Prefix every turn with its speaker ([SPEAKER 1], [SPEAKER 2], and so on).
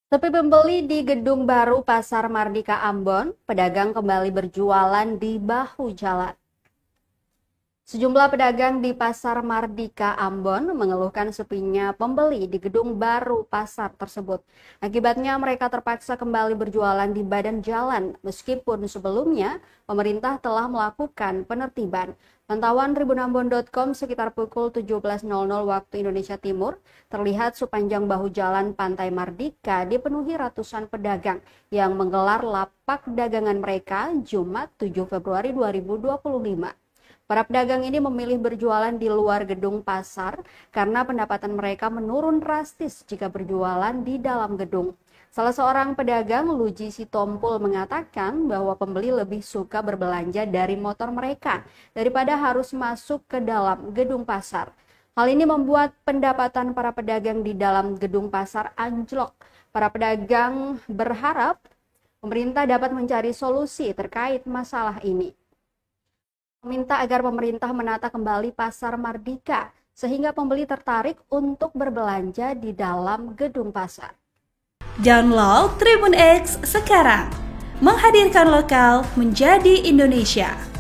[SPEAKER 1] Sepi pembeli di gedung baru Pasar Mardika Ambon, pedagang kembali berjualan di bahu jalan. Sejumlah pedagang di Pasar Mardika Ambon mengeluhkan sepinya pembeli di gedung baru pasar tersebut. Akibatnya mereka terpaksa kembali berjualan di badan jalan meskipun sebelumnya pemerintah telah melakukan penertiban. Pantauan tribunambon.com sekitar pukul 17.00 waktu Indonesia Timur, terlihat sepanjang bahu jalan Pantai Mardika dipenuhi ratusan pedagang yang menggelar lapak dagangan mereka Jumat 7 Februari 2025. Para pedagang ini memilih berjualan di luar gedung pasar karena pendapatan mereka menurun drastis jika berjualan di dalam gedung. Salah seorang pedagang, Luji Sitompul, mengatakan bahwa pembeli lebih suka berbelanja dari motor mereka daripada harus masuk ke dalam gedung pasar. Hal ini membuat pendapatan para pedagang di dalam gedung pasar anjlok. Para pedagang berharap pemerintah dapat mencari solusi terkait masalah ini. Meminta agar pemerintah menata kembali Pasar Mardika sehingga pembeli tertarik untuk berbelanja di dalam gedung pasar.
[SPEAKER 2] Download Tribun X sekarang, menghadirkan lokal menjadi Indonesia.